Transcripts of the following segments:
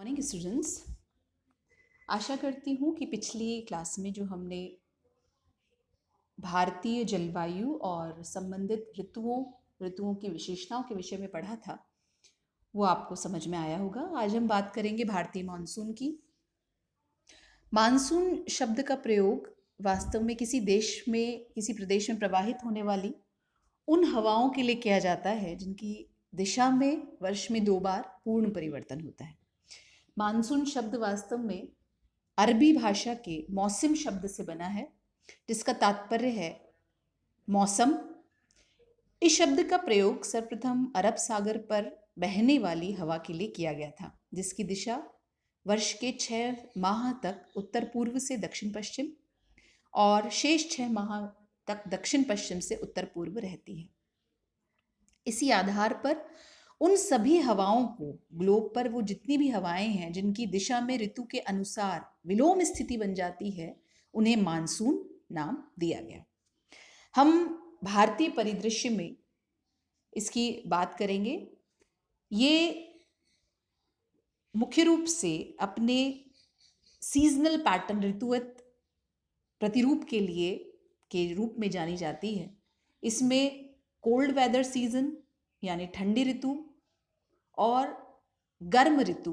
Morning students. आशा करती हूँ कि पिछली क्लास में जो हमने भारतीय जलवायु और संबंधित ऋतुओं की विशेषताओं के विषय में पढ़ा था वो आपको समझ में आया होगा। आज हम बात करेंगे भारतीय मानसून की। मानसून शब्द का प्रयोग वास्तव में किसी प्रदेश में प्रवाहित होने वाली उन हवाओं के लिए किया जाता है जिनकी दिशा में वर्ष में 2 बार पूर्ण परिवर्तन होता है। मानसून शब्द वास्तव में अरबी भाषा के मौसम शब्द से बना है, जिसका तात्पर्य है मौसम। इस शब्द का प्रयोग सर्वप्रथम अरब सागर पर बहने वाली हवा के लिए किया गया था, जिसकी दिशा वर्ष के 6 माह तक उत्तर पूर्व से दक्षिण पश्चिम और शेष 6 माह तक दक्षिण पश्चिम से उत्तर पूर्व रहती है। इसी आधार पर उन सभी हवाओं को, ग्लोब पर वो जितनी भी हवाएं हैं जिनकी दिशा में ऋतु के अनुसार विलोम स्थिति बन जाती है, उन्हें मानसून नाम दिया गया। हम भारतीय परिदृश्य में इसकी बात करेंगे। ये मुख्य रूप से अपने सीजनल पैटर्न, ऋतुवत प्रतिरूप के रूप में जानी जाती है। इसमें कोल्ड वेदर सीजन यानी ठंडी ऋतु और गर्म ऋतु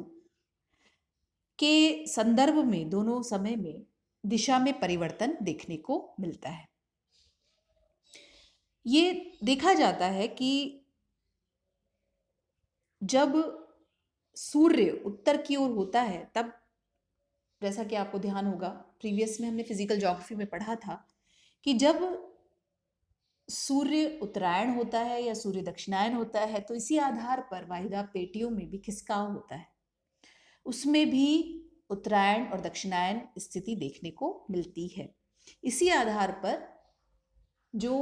के संदर्भ में दोनों समय में दिशा में परिवर्तन देखने को मिलता है। ये देखा जाता है कि जब सूर्य उत्तर की ओर होता है, तब जैसा कि आपको ध्यान होगा, प्रीवियस में हमने फिजिकल ज्योग्राफी में पढ़ा था कि जब सूर्य उत्तरायण होता है या सूर्य दक्षिणायन होता है तो इसी आधार पर वाहिदा पेटियों में भी खिसकाव होता है। उसमें भी उत्तरायण और दक्षिणायन स्थिति देखने को मिलती है। इसी आधार पर जो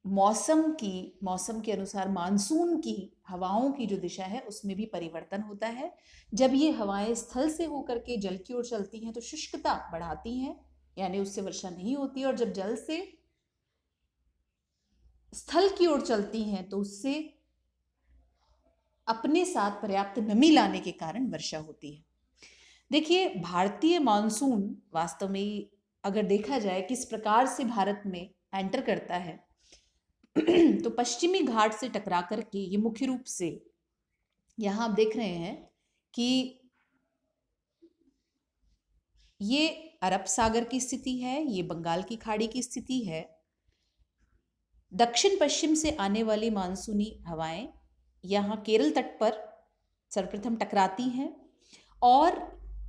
मौसम के अनुसार मानसून की हवाओं की जो दिशा है उसमें भी परिवर्तन होता है। जब ये हवाएं स्थल से होकर के जल की ओर चलती हैं तो शुष्कता बढ़ाती हैं, यानी उससे वर्षा नहीं होती, और जब जल से स्थल की ओर चलती हैं तो उससे अपने साथ पर्याप्त नमी लाने के कारण वर्षा होती है। देखिए, भारतीय मानसून वास्तव में अगर देखा जाए किस प्रकार से भारत में एंटर करता है तो पश्चिमी घाट से टकरा करके ये मुख्य रूप से यहां आप देख रहे हैं कि ये अरब सागर की स्थिति है, ये बंगाल की खाड़ी की स्थिति है। दक्षिण पश्चिम से आने वाली मानसूनी हवाएं यहाँ केरल तट पर सर्वप्रथम टकराती हैं और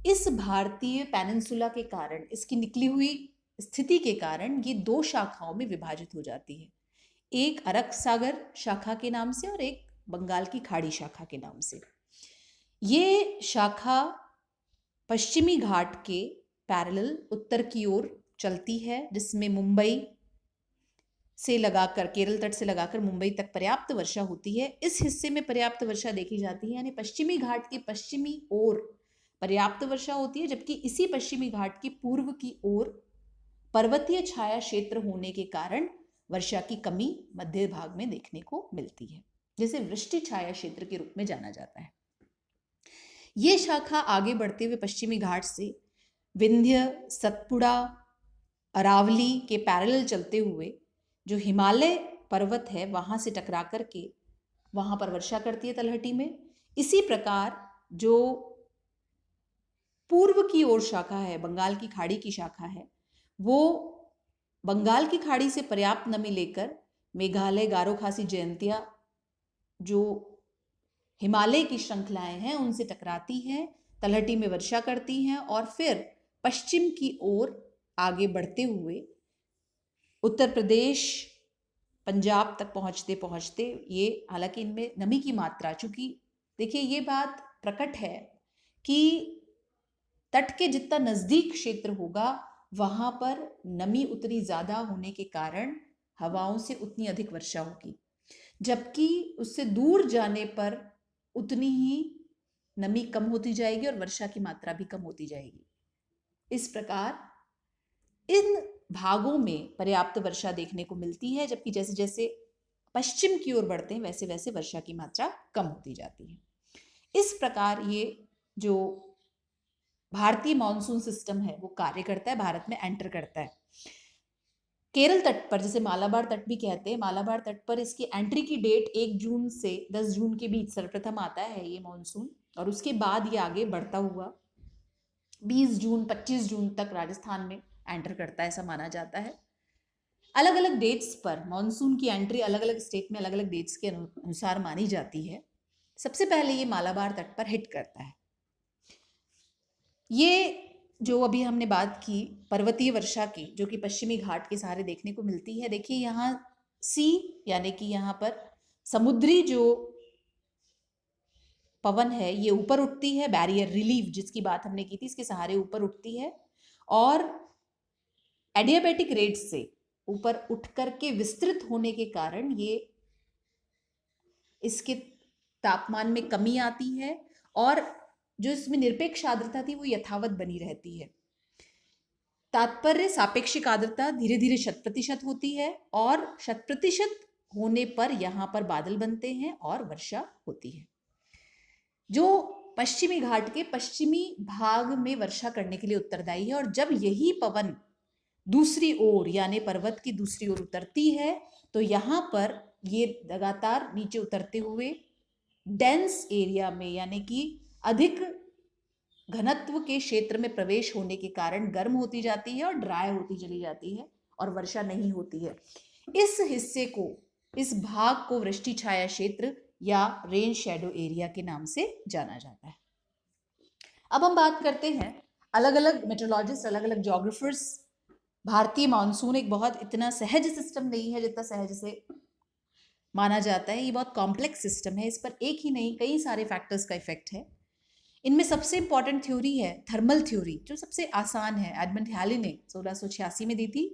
इस भारतीय पेनिनसुला के कारण, इसकी निकली हुई स्थिति के कारण ये 2 शाखाओं में विभाजित हो जाती है, एक अरब सागर शाखा के नाम से और एक बंगाल की खाड़ी शाखा के नाम से। ये शाखा पश्चिमी घाट के पैरेलल उत्तर की ओर चलती है, जिसमें मुंबई से लगाकर, केरल तट से लगाकर मुंबई तक पर्याप्त वर्षा होती है। इस हिस्से में पर्याप्त वर्षा देखी जाती है, यानी पश्चिमी घाट की पश्चिमी ओर पर्याप्त वर्षा होती है, जबकि इसी पश्चिमी घाट की पूर्व की ओर पर्वतीय छाया क्षेत्र होने के कारण वर्षा की कमी मध्य भाग में देखने को मिलती है, जिसे वृष्टि छाया क्षेत्र के रूप में जाना जाता है। ये शाखा आगे बढ़ते हुए पश्चिमी घाट से विंध्य, सतपुड़ा, अरावली के पैरेलल चलते हुए जो हिमालय पर्वत है वहां से टकरा करके वहां पर वर्षा करती है तलहटी में। इसी प्रकार जो पूर्व की ओर शाखा है, बंगाल की खाड़ी की शाखा है, वो बंगाल की खाड़ी से पर्याप्त नमी लेकर मेघालय, गारो खासी, जयंतिया जो हिमालय की श्रृंखलाएं हैं उनसे टकराती हैं, तलहटी में वर्षा करती हैं और फिर पश्चिम की ओर आगे बढ़ते हुए उत्तर प्रदेश, पंजाब तक पहुंचते पहुंचते ये, हालांकि इनमें नमी की मात्रा, चूंकि देखिए ये बात प्रकट है कि तट के जितना नजदीक क्षेत्र होगा वहां पर नमी उतनी ज्यादा होने के कारण हवाओं से उतनी अधिक वर्षा होगी, जबकि उससे दूर जाने पर उतनी ही नमी कम होती जाएगी और वर्षा की मात्रा भी कम होती जाएगी। इस प्रकार इन भागों में पर्याप्त वर्षा देखने को मिलती है, जबकि जैसे जैसे पश्चिम की ओर बढ़ते हैं वैसे वैसे वर्षा की मात्रा कम होती जाती है। इस प्रकार ये जो भारतीय मॉनसून सिस्टम है वो कार्य करता है, भारत में एंटर करता है। केरल तट पर, जिसे मालाबार तट भी कहते हैं, मालाबार तट पर इसकी एंट्री की डेट 1 जून से 10 जून के बीच सर्वप्रथम आता है ये मॉनसून, और उसके बाद ये आगे बढ़ता हुआ 20 जून 25 जून तक राजस्थान में एंटर करता है, ऐसा माना जाता है। अलग अलग डेट्स पर मॉनसून की एंट्री अलग अलग स्टेट में अलग अलग डेट्स के अनुसार मानी जाती है। सबसे पहले ये मालाबार तट पर हिट करता है। ये जो अभी हमने बात की पर्वतीय वर्षा की, जो कि पश्चिमी घाट के सहारे देखने को मिलती है, देखिए यहाँ सी यानी कि यहाँ पर समुद्री जो पवन है ये ऊपर उठती है, बैरियर रिलीफ जिसकी बात हमने की थी, इसके सहारे ऊपर उठती है, और एडियाबैटिक रेट से ऊपर उठ करके विस्तृत होने के कारण ये इसके तापमान में कमी आती है, और जो इसमें निरपेक्ष आर्द्रता थी वो यथावत बनी रहती है। तात्पर्य सापेक्षिक आर्द्रता धीरे धीरे 100% होती है, और 100% होने पर यहाँ पर बादल बनते हैं और वर्षा होती है, जो पश्चिमी घाट के पश्चिमी भाग में वर्षा करने के लिए उत्तरदायी है। और जब यही पवन दूसरी ओर यानी पर्वत की दूसरी ओर उतरती है तो यहाँ पर ये लगातार नीचे उतरते हुए डेंस एरिया में यानी कि अधिक घनत्व के क्षेत्र में प्रवेश होने के कारण गर्म होती जाती है और ड्राई होती चली जाती है और वर्षा नहीं होती है। इस हिस्से को, इस भाग को वृष्टि छाया क्षेत्र या रेन शैडो एरिया के नाम से जाना जाता है। अब हम बात करते हैं अलग अलग मेट्रोलॉजिस्ट, अलग अलग जोग्राफर्स। भारतीय मानसून एक बहुत इतना सहज सिस्टम नहीं है जितना सहज से माना जाता है। ये बहुत कॉम्प्लेक्स सिस्टम है, इस पर एक ही नहीं कई सारे फैक्टर्स का इफेक्ट है। इनमें सबसे इंपॉर्टेंट थ्योरी है थर्मल थ्योरी, जो सबसे आसान है, एडमंड हैली ने 1686 में दी थी।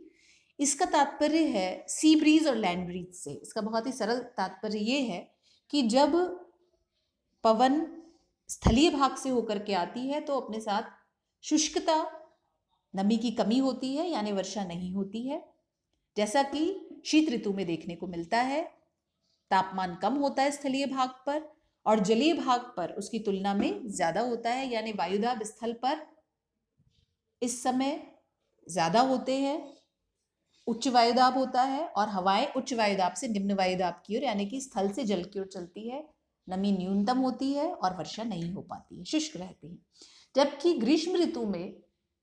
इसका तात्पर्य है सी ब्रीज और लैंड ब्रीज से। इसका बहुत ही सरल तात्पर्य ये है कि जब पवन स्थलीय भाग से होकर के आती है तो अपने साथ शुष्कता, नमी की कमी होती है, यानी वर्षा नहीं होती है, जैसा कि शीत ऋतु में देखने को मिलता है। तापमान कम होता है स्थलीय भाग पर और जलीय भाग पर उसकी तुलना में ज्यादा होता है, यानी वायुदाब स्थल पर इस समय ज्यादा होते हैं, उच्च वायुदाब होता है, और हवाएं उच्च वायुदाब से निम्न वायुदाब की ओर यानी कि स्थल से जल की ओर चलती है। नमी न्यूनतम होती है और वर्षा नहीं हो पाती है, शुष्क रहती है। जबकि ग्रीष्म ऋतु में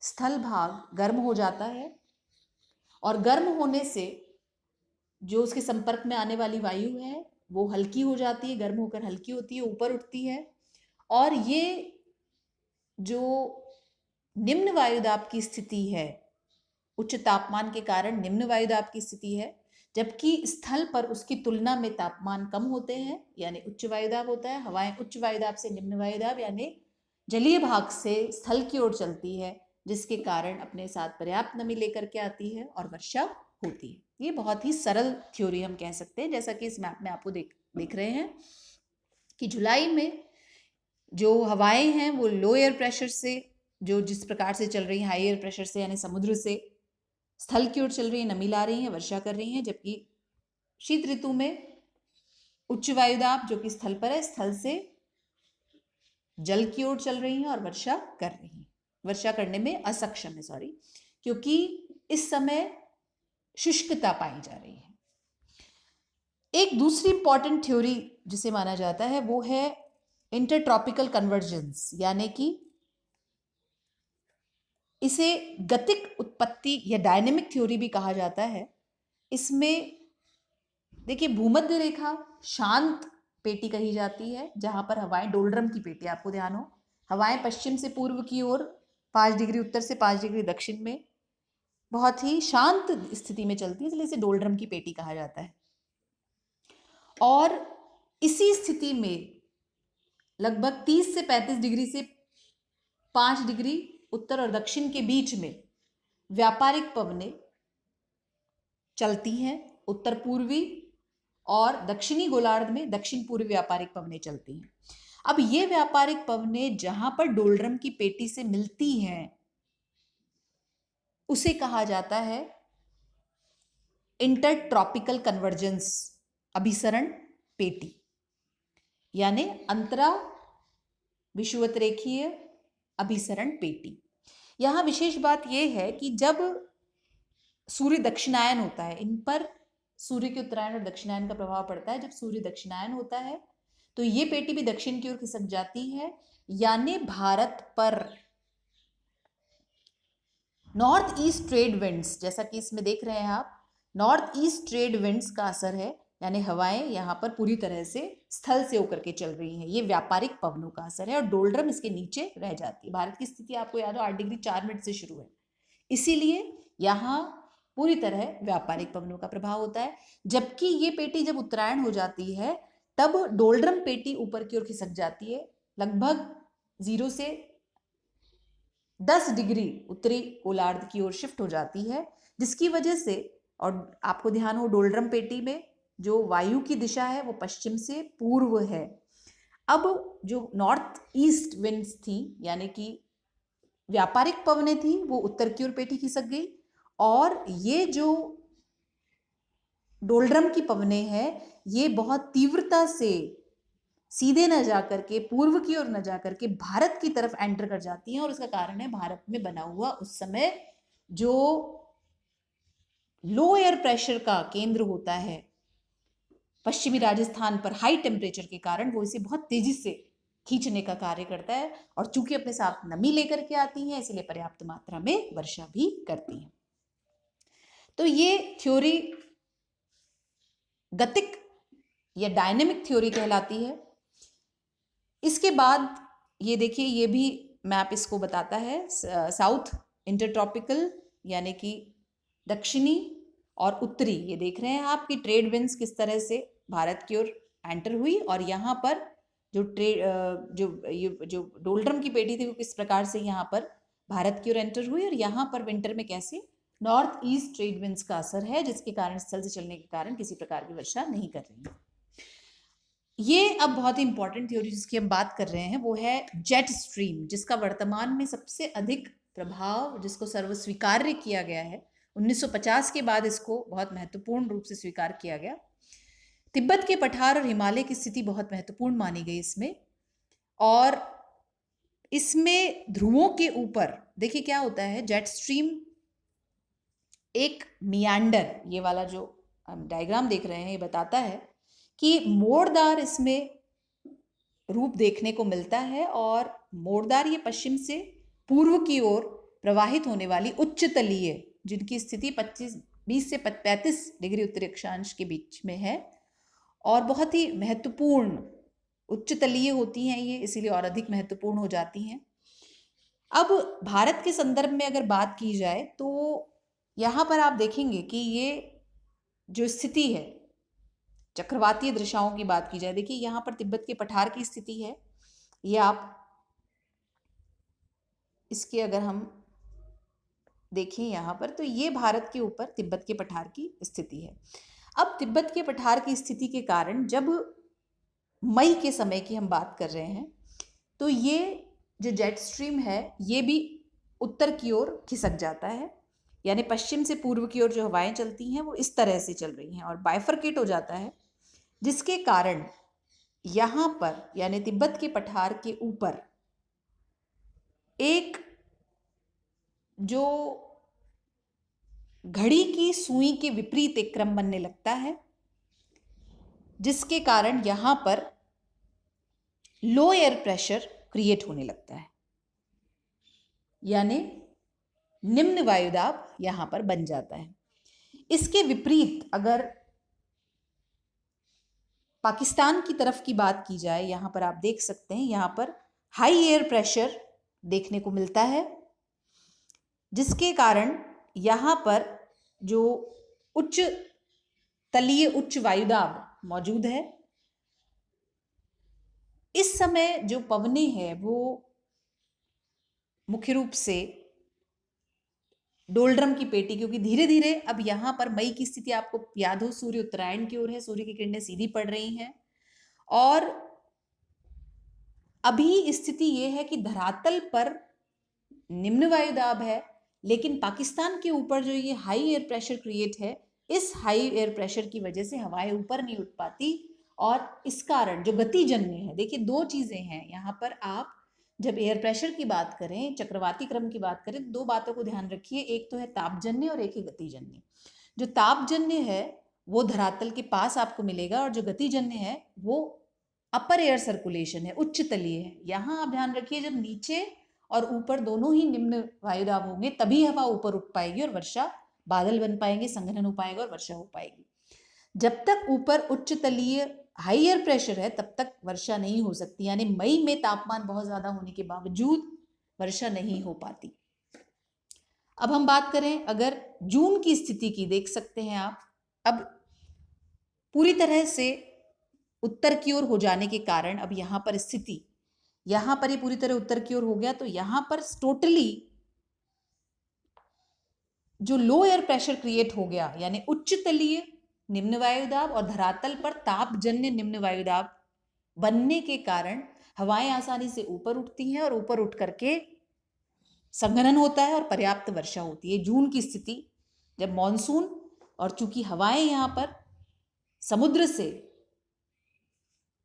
स्थल भाग गर्म हो जाता है और गर्म होने से जो उसके संपर्क में आने वाली वायु है वो हल्की हो जाती है, गर्म होकर हल्की होती है, ऊपर उठती है, और ये जो निम्न वायुदाब की स्थिति है, उच्च तापमान के कारण निम्न वायुदाब की स्थिति है, जबकि स्थल पर उसकी तुलना में तापमान कम होते हैं यानी उच्च वायुदाब होता है। हवाएं उच्च वायुदाब से निम्न वायुदाब यानी जलीय भाग से स्थल की ओर चलती है, जिसके कारण अपने साथ पर्याप्त नमी लेकर के आती है और वर्षा होती है। ये बहुत ही सरल थ्योरी हम कह सकते हैं, जैसा कि इस मैप में आपको देख रहे हैं कि जुलाई में जो हवाएं हैं वो लो एयर प्रेशर से, जो जिस प्रकार से चल रही है हाई एयर प्रेशर से यानी समुद्र से स्थल की ओर चल रही है, नमी ला रही है, वर्षा कर रही है। जबकि शीत ऋतु में उच्च वायुदाब जो कि स्थल पर है, स्थल से जल की ओर चल रही है और वर्षा कर रही है, वर्षा करने में असक्षम है, सॉरी, क्योंकि इस समय शुष्कता पाई जा रही है। एक दूसरी इंपॉर्टेंट थ्योरी जिसे माना जाता है वो है इंटरट्रॉपिकल कन्वर्जेंस, यानी कि इसे गतिक उत्पत्ति या डायनेमिक थ्योरी भी कहा जाता है। इसमें देखिए भूमध्य रेखा शांत पेटी कही जाती है, जहां पर हवाएं डोलड्रम की पेटी, आपको ध्यान हो, हवाएं पश्चिम से पूर्व की ओर 5 डिग्री उत्तर से 5 डिग्री दक्षिण में बहुत ही शांत स्थिति में चलती है, इसलिए इसे डोलड्रम की पेटी कहा जाता है। और इसी स्थिति में लगभग 30 से 35 डिग्री से 5 डिग्री उत्तर और दक्षिण के बीच में व्यापारिक पवनें चलती हैं। उत्तर पूर्वी और दक्षिणी गोलार्ध में दक्षिण पूर्वी व्यापारिक पवनें चलती हैं। अब ये व्यापारिक पवनें जहां पर डोलड्रम की पेटी से मिलती हैं उसे कहा जाता है इंटरट्रॉपिकल कन्वर्जेंस, अभिसरण पेटी, यानी अंतरा विषुवत-रेखीय अभिसरण पेटी। यहाँ विशेष बात यह है कि जब सूर्य दक्षिणायन होता है, इन पर सूर्य के उत्तरायण और दक्षिणायन का प्रभाव पड़ता है। जब सूर्य दक्षिणायन होता है तो ये पेटी भी दक्षिण की ओर खिसक जाती है, यानी भारत पर नॉर्थ ईस्ट ट्रेड विंड्स, जैसा कि इसमें देख रहे हैं आप, नॉर्थ ईस्ट ट्रेड विंड्स का असर है, यानी हवाएं यहाँ पर पूरी तरह से स्थल से होकर के चल रही हैं। ये व्यापारिक पवनों का असर है और डोल्ड्रम इसके नीचे रह जाती है। भारत की स्थिति आपको याद हो 8 डिग्री 4 मिनट से शुरू है, इसीलिए यहाँ पूरी तरह व्यापारिक पवनों का प्रभाव होता है। जबकि ये पेटी जब उत्तरायण हो जाती है तब डोल्ड्रम पेटी ऊपर की ओर खिसक जाती है, लगभग 0 से 10 डिग्री उत्तरी गोलार्ध की ओर शिफ्ट हो जाती है, जिसकी वजह से, और आपको ध्यान हो डोल्ड्रम पेटी में जो वायु की दिशा है वो पश्चिम से पूर्व है। अब जो नॉर्थ ईस्ट विंड्स थी, यानी कि व्यापारिक पवनें थी, वो उत्तर की ओर पेटी खिसक गई, और ये जो डोल्ड्रम की पवनें हैं ये बहुत तीव्रता से सीधे न जाकर के पूर्व की ओर न जाकर के भारत की तरफ एंटर कर जाती हैं। और इसका कारण है भारत में बना हुआ उस समय जो लो एयर प्रेशर का केंद्र होता है पश्चिमी राजस्थान पर, हाई टेम्परेचर के कारण वो इसे बहुत तेजी से खींचने का कार्य करता है, और चूंकि अपने साथ नमी लेकर के आती हैं इसलिए पर्याप्त मात्रा में वर्षा भी करती हैं। तो ये थ्योरी गतिक या डायनेमिक थ्योरी कहलाती है। इसके बाद ये देखिए, ये भी मैप इसको बताता है, साउथ इंटरट्रॉपिकल यानी कि दक्षिणी और उत्तरी, ये देख रहे हैं आप कि ट्रेड विंड्स किस तरह से भारत की ओर एंटर हुई, और यहाँ पर जो डोल्ड्रम की पेटी थी वो किस प्रकार से यहाँ पर भारत की ओर एंटर हुई, और यहाँ पर विंटर में कैसे नॉर्थ ईस्ट ट्रेड विंड्स का असर है, जिसके कारण स्थल से चलने के कारण किसी प्रकार की वर्षा नहीं कर रही है। ये अब बहुत ही इंपॉर्टेंट थ्योरी जिसकी हम बात कर रहे हैं वो है जेट स्ट्रीम, जिसका वर्तमान में सबसे अधिक प्रभाव, जिसको सर्वस्वीकार्य किया गया है 1950 के बाद, इसको बहुत महत्वपूर्ण रूप से स्वीकार किया गया। तिब्बत के पठार और हिमालय की स्थिति बहुत महत्वपूर्ण मानी गई इसमें, और इसमें ध्रुवों के ऊपर देखिए क्या होता है, जेट स्ट्रीम एक मियांडर, ये वाला जो हम डायग्राम देख रहे हैं ये बताता है कि मोड़दार इसमें रूप देखने को मिलता है, और मोड़दार ये पश्चिम से पूर्व की ओर प्रवाहित होने वाली उच्च तलीय, जिनकी स्थिति 20 से 35 डिग्री उत्तरी अक्षांश के बीच में है, और बहुत ही महत्वपूर्ण उच्च तलीय होती हैं ये, इसीलिए और अधिक महत्वपूर्ण हो जाती हैं। अब भारत के संदर्भ में अगर बात की जाए तो यहाँ पर आप देखेंगे कि ये जो स्थिति है, चक्रवातीय दृशाओं की बात की जाए, देखिए यहाँ पर तिब्बत के पठार की स्थिति है, ये आप इसके अगर हम देखें यहाँ पर तो ये भारत के ऊपर तिब्बत के पठार की स्थिति है। अब तिब्बत के पठार की स्थिति के कारण जब मई के समय की हम बात कर रहे हैं तो ये जो जेट स्ट्रीम है ये भी उत्तर की ओर खिसक जाता है, यानी पश्चिम से पूर्व की ओर जो हवाएं चलती हैं वो इस तरह से चल रही हैं और बाइफरकेट हो जाता है, जिसके कारण यहाँ पर यानी तिब्बत के पठार के ऊपर एक जो घड़ी की सुई के विपरीत एक क्रम बनने लगता है, जिसके कारण यहाँ पर लो एयर प्रेशर क्रिएट होने लगता है, यानी निम्न वायुदाब यहाँ पर बन जाता है। इसके विपरीत अगर पाकिस्तान की तरफ की बात की जाए, यहाँ पर आप देख सकते हैं यहाँ पर हाई एयर प्रेशर देखने को मिलता है, जिसके कारण यहाँ पर जो उच्च तलीय उच्च वायुदाब मौजूद है। इस समय जो पवनें हैं वो मुख्य रूप से डोल्ड्रम की पेटी, क्योंकि धीरे धीरे अब यहाँ पर मई की स्थिति आपको याद हो, सूर्य उत्तरायण की ओर है, सूर्य की किरणें सीधी पड़ रही हैं, और अभी स्थिति ये है कि धरातल पर निम्न वायुदाब है, लेकिन पाकिस्तान के ऊपर जो ये हाई एयर प्रेशर क्रिएट है, इस हाई एयर प्रेशर की वजह से हवाएं ऊपर नहीं उठ पाती, और इस कारण जो गतिजन्य है, देखिए दो चीजें हैं यहाँ पर, आप जब एयर प्रेशर की बात करें, चक्रवाती क्रम की बात करें, तो दो बातों को ध्यान रखिए, एक तो है तापजन्य और एक है गतिजन्य। जो तापजन्य है वो धरातल के पास आपको मिलेगा, और जो गतिजन्य है वो अपर एयर सर्कुलेशन है, उच्च तलीय है। यहाँ आप ध्यान रखिए, जब नीचे और ऊपर दोनों ही निम्न वायुदाब होंगे तभी हवा ऊपर उठ पाएगी और वर्षा, बादल बन पाएंगे, संघनन हो पाएगा और वर्षा हो पाएगी। जब तक ऊपर उच्च तलीय हाई एयर प्रेशर है तब तक वर्षा नहीं हो सकती, यानी मई में तापमान बहुत ज्यादा होने के बावजूद वर्षा नहीं हो पाती। अब हम बात करें अगर जून की स्थिति की, देख सकते हैं आप, अब पूरी तरह से उत्तर की ओर हो जाने के कारण अब यहां पर स्थिति, यहां पर ये पूरी तरह उत्तर की ओर हो गया, तो यहां पर टोटली जो लो एयर प्रेशर क्रिएट हो गया, यानी उच्च तलीय निम्न वायुदाब और धरातल पर तापजन्य निम्न वायुदाब बनने के कारण हवाएं आसानी से ऊपर उठती हैं और ऊपर उठ करके संघनन होता है और पर्याप्त वर्षा होती है। जून की स्थिति जब मॉनसून, और चूंकि हवाएं यहां पर समुद्र से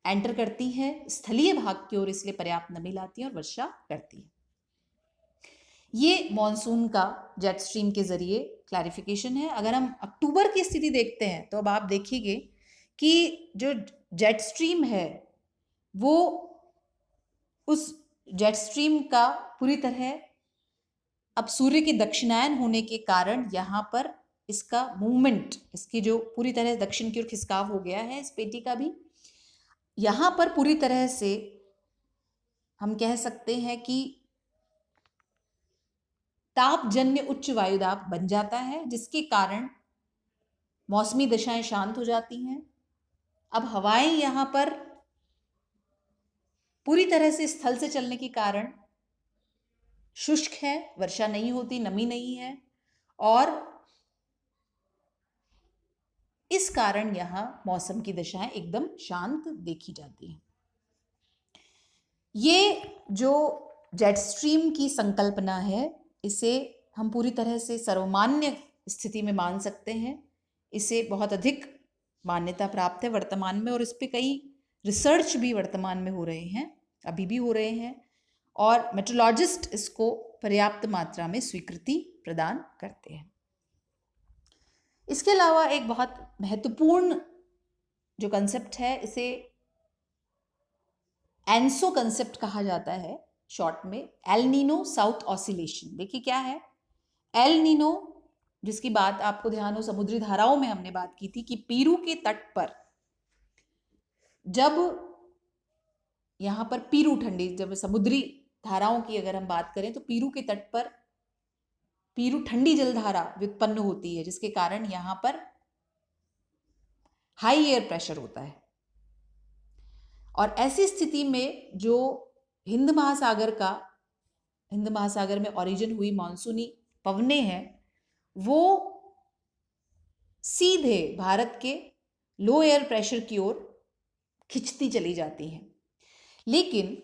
एंटर करती हैं स्थलीय भाग की ओर, इसलिए पर्याप्त नमी लाती हैं और वर्षा करती है। ये मॉनसून का जेट स्ट्रीम के जरिए क्लैरिफिकेशन है। अगर हम अक्टूबर की स्थिति देखते हैं तो अब आप देखिए कि जो जेट स्ट्रीम है वो उस जेट स्ट्रीम का पूरी तरह अब सूर्य के दक्षिणायन होने के कारण यहाँ पर इसका मूवमेंट, इसकी जो पूरी तरह दक्षिण की ओर खिसकाव हो गया है इस पेटी का भी, यहाँ पर पूरी तरह से हम कह सकते हैं कि तापजन्य उच्च वायुदाब बन जाता है, जिसके कारण मौसमी दशाएं शांत हो जाती हैं। अब हवाएं यहां पर पूरी तरह से स्थल से चलने के कारण शुष्क है, वर्षा नहीं होती, नमी नहीं है, और इस कारण यहां मौसम की दशाएं एकदम शांत देखी जाती हैं। ये जो जेट स्ट्रीम की संकल्पना है, इसे हम पूरी तरह से सर्वमान्य स्थिति में मान सकते हैं। इसे बहुत अधिक मान्यता प्राप्त है वर्तमान में, और इस पे कई रिसर्च भी वर्तमान में हो रहे हैं, अभी भी हो रहे हैं, और मेट्रोलॉजिस्ट इसको पर्याप्त मात्रा में स्वीकृति प्रदान करते हैं। इसके अलावा एक बहुत महत्वपूर्ण जो कंसेप्ट है, इसे एनसो कंसेप्ट कहा जाता है शॉर्ट में, एल नीनो साउथ ऑसिलेशन। देखिए क्या है एल नीनो, जिसकी बात आपको ध्यान हो समुद्री धाराओं में हमने बात की थी कि पीरू के तट पर जब यहां पर पीरू ठंडी, जब समुद्री धाराओं की अगर हम बात करें तो पीरू के तट पर पीरू ठंडी जलधारा व्युत्पन्न होती है, जिसके कारण यहां पर हाई एयर प्रेशर होता है। और ऐसी स्थिति में जो हिंद महासागर में ओरिजिन हुई मानसूनी पवने हैं वो सीधे भारत के लो एयर प्रेशर की ओर खिंचती चली जाती हैं। लेकिन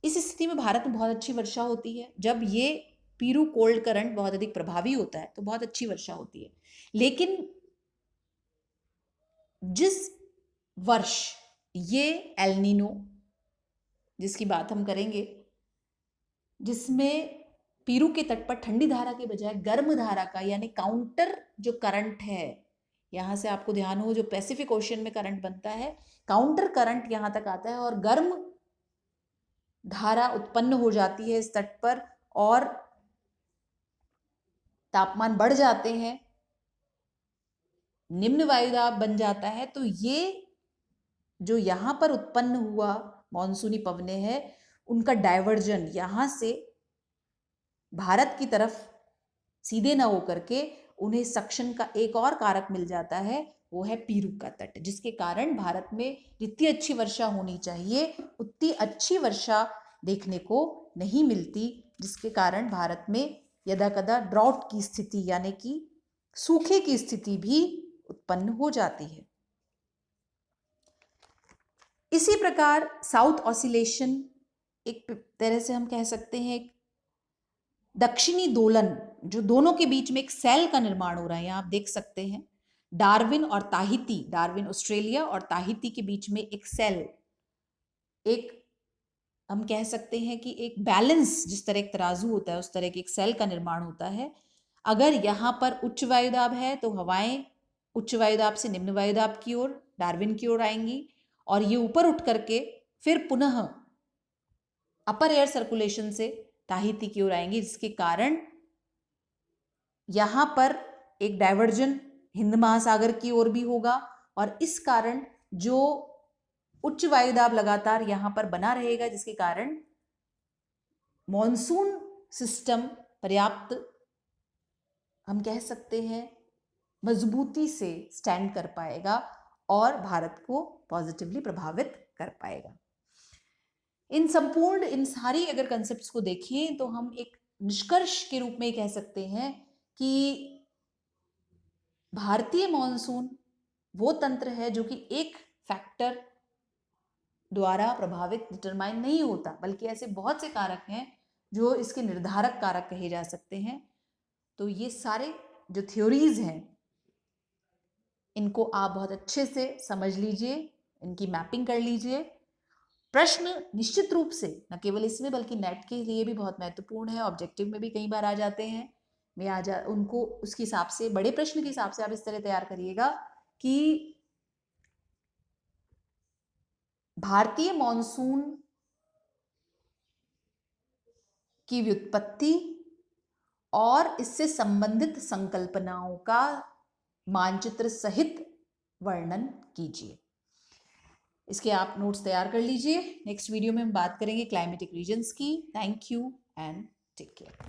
इस स्थिति में भारत में बहुत अच्छी वर्षा होती है। जब ये पीरू कोल्ड करंट बहुत अधिक प्रभावी होता है तो बहुत अच्छी वर्षा होती है। लेकिन जिस वर्ष ये एल नीनो, जिसकी बात हम करेंगे, जिसमें पीरू के तट पर ठंडी धारा के बजाय गर्म धारा का, यानी काउंटर जो करंट है, यहां से आपको ध्यान हो जो पैसिफिक ओशन में करंट बनता है, काउंटर करंट यहां तक आता है और गर्म धारा उत्पन्न हो जाती है इस तट पर, और तापमान बढ़ जाते हैं, निम्न वायुदाब बन जाता है। तो ये जो यहां पर उत्पन्न हुआ मॉनसूनी पवने हैं, उनका डायवर्जन यहां से भारत की तरफ सीधे ना होकर के उन्हें सक्शन का एक और कारक मिल जाता है, वो है पीरू का तट, जिसके कारण भारत में जितनी अच्छी वर्षा होनी चाहिए उतनी अच्छी वर्षा देखने को नहीं मिलती, जिसके कारण भारत में यदाकदा ड्राउट की स्थिति, यानी कि सूखे की स्थिति भी उत्पन्न हो जाती है। इसी प्रकार साउथ ऑसिलेशन एक तरह से हम कह सकते हैं एक दक्षिणी दोलन, जो दोनों के बीच में एक सेल का निर्माण हो रहा है। यहां आप देख सकते हैं डार्विन और ताहिती, डार्विन ऑस्ट्रेलिया और ताहिती के बीच में एक सेल, एक हम कह सकते हैं कि एक बैलेंस, जिस तरह एक तराजू होता है उस तरह की एक सेल का निर्माण होता है। अगर यहाँ पर उच्च वायुदाब है तो हवाएं उच्च वायुदाब से निम्न वायुदाब की ओर, डार्विन की ओर आएंगी, और ये ऊपर उठ करके फिर पुनः अपर एयर सर्कुलेशन से ताहिती की ओर आएंगी, जिसके कारण यहाँ पर एक डाइवर्जन हिंद महासागर की ओर भी होगा, और इस कारण जो उच्च वायुदाब लगातार यहाँ पर बना रहेगा, जिसके कारण मॉनसून सिस्टम पर्याप्त, हम कह सकते हैं, मजबूती से स्टैंड कर पाएगा और भारत को पॉजिटिवली प्रभावित कर पाएगा। इन सारी अगर कंसेप्ट्स को देखें तो हम एक निष्कर्ष के रूप में कह सकते हैं कि भारतीय मॉनसून वो तंत्र है जो कि एक फैक्टर द्वारा प्रभावित, डिटरमाइन नहीं होता, बल्कि ऐसे बहुत से कारक हैं जो इसके निर्धारक कारक कहे जा सकते हैं। तो ये सारे जो थ्योरीज हैं, इनको आप बहुत अच्छे से समझ लीजिए, इनकी मैपिंग कर लीजिए। प्रश्न निश्चित रूप से न केवल इसमें बल्कि नेट के लिए भी बहुत महत्वपूर्ण है, ऑब्जेक्टिव में भी कई बार आ जाते हैं। उनको उसके हिसाब से, बड़े प्रश्न के हिसाब से आप इस तरह तैयार करिएगा कि भारतीय मॉनसून की व्युत्पत्ति और इससे संबंधित संकल्पनाओं का मानचित्र सहित वर्णन कीजिए। इसके आप नोट्स तैयार कर लीजिए। नेक्स्ट वीडियो में हम बात करेंगे क्लाइमेटिक रीजन्स की। Thank you and take care.